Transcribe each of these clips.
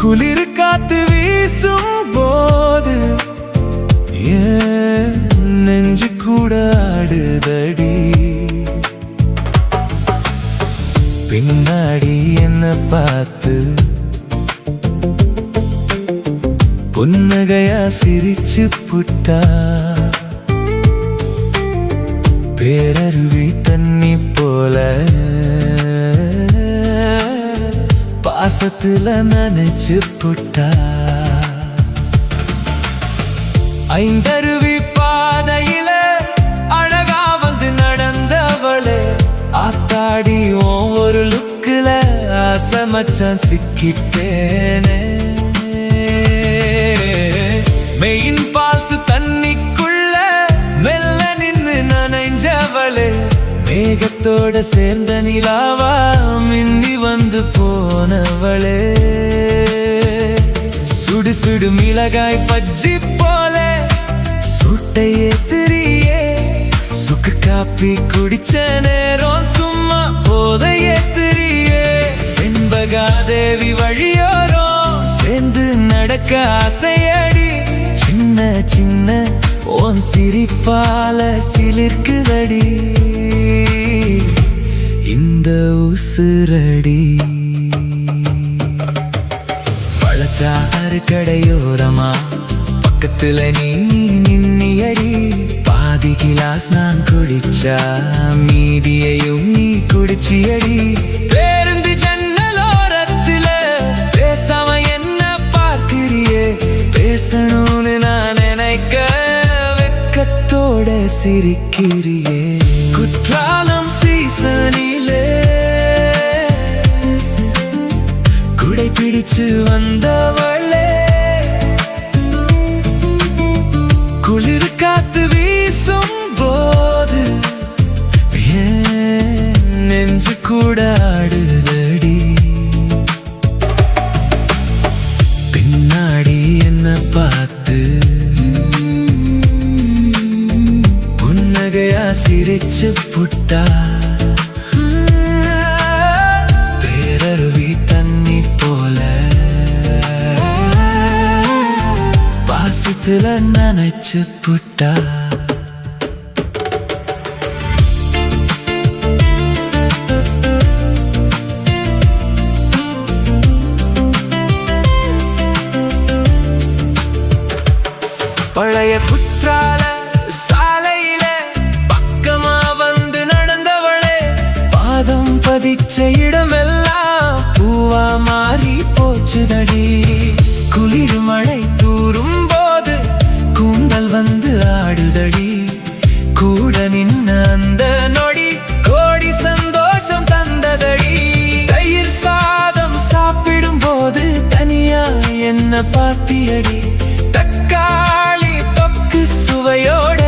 குளிர் காத்து வீசும் போது ஏன் நெஞ்சு கூட ஆடுதடி. பின்னாடி என்ன பார்த்து புன்னகையா சிரிச்சு புட்டா. பேரருவி தண்ணி போல பாசத்துல நனைச்சு புட்டா. ஐந்தருவி பாதையில அழகா வந்து நடந்தவளே, ஆத்தாடி ஒவ்வொரு லுக்குல ஆசமச்சான் சிக்கிட்டேனே. மெயின் பால்ஸ் தண்ணிக்குள்ள மெல்ல நின்னு நனைஞ்சவளே, மேகத்தோட சேர்ந்த நிலாவா மின்னி வந்து போனவளே. சுடு சுடு மிளகாய் பஜ்ஜி போல சுட்டை ஏத்திரியே, சுக்கு காப்பி குடிச்ச நேரம் சும்மா போத ஏத்திரியே. செண்பகாதேவி வழியோரம் சேர்ந்து நடக்க ஆசையடி. சின்ன சின்ன உன் சிரிப்பால சிலிர்க்குதடி இந்த உசுரடி. பழச்சாறு கடையோரமா பக்கத்துல நீ நின்னியடி. பாதி கிளாஸ் நான் குடிச்சா மீதியையும் நீ குடிச்சியடி. பேருந்து ஜன்னலோரத்துல பேசாம என்ன பார்க்கிறியே, பேசணும்னு நான் நினைக்க வெக்கத்தோட சிரிக்கிறியே. குற்றாலம் சீசனிலே குடை பிடிச்சு வந்தவளே, குளிர் காத்து வீசும் போது ஏன் நெஞ்சு கூட ஆடுதடி. பின்னாடி என்ன பார்த்து புன்னகையா சிரிச்சு புட்டா. பேரருவி தண்ணி போல பாசத்துல நனைச்சு புட்டா. பழைய குற்றால சாலையில பக்கமா வந்து நடந்தவளே, பாதம் பதிச்ச இடமெல்லாம் பூவா மாறி போச்சுதடி. குளிர் மழை தூரும் போது கூந்தல் வந்து ஆடுதடி. கூட நின்ன அந்த நொடி கோடி சந்தோஷம் தந்ததடி. தயிர் சாதம் சாப்பிடும் போது தனியா என்ன பாத்தியடி. தக்காளி தொக்கு சுவையோட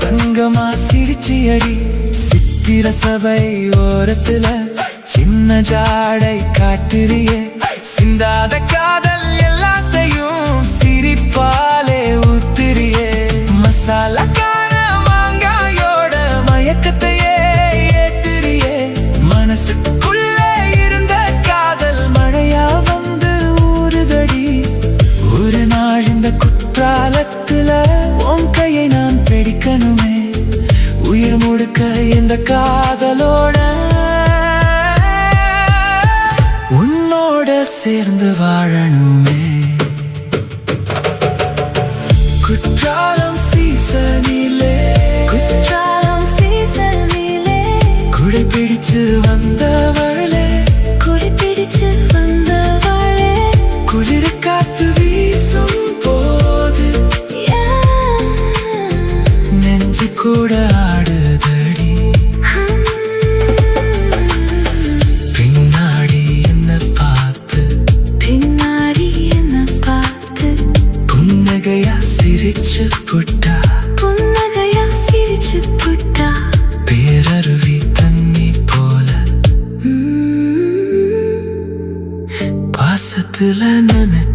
தங்கமா சிரிச்சியடி. சித்திர சபை ஓரத்துல சின்ன ஜாடை காட்டுறியே, சிந்தாத காதல் எல்லாத்தையும் சிரிப்பாலே ஊத்துறியே. மசாலா கார மாங்காயோட மயக்கத்தையே ஏத்துறியே. மனசுக்குள்ளே இருந்த காதல் மழையா வந்து ஊறுதடி. ஒரு நாள் இந்த குற்றாலத்துல உன் கையை நான் பிடிக்கணுமே, உயிர் முழுக்க இந்த காதலோட உன்னோட சேர்ந்து வாழணுமே. குற்றாலம் சீசனிலே குடை பிடிச்சு வந்தவளே, குளிர் காத்து வீசும் போது நெஞ்சு கூட ஆடுதடி. பின்னாடி என்ன பார்த்து புன்னகையா சிரிச்சு புட்டா. பேரருவி தண்ணி போல பாசத்துல நனைச்சு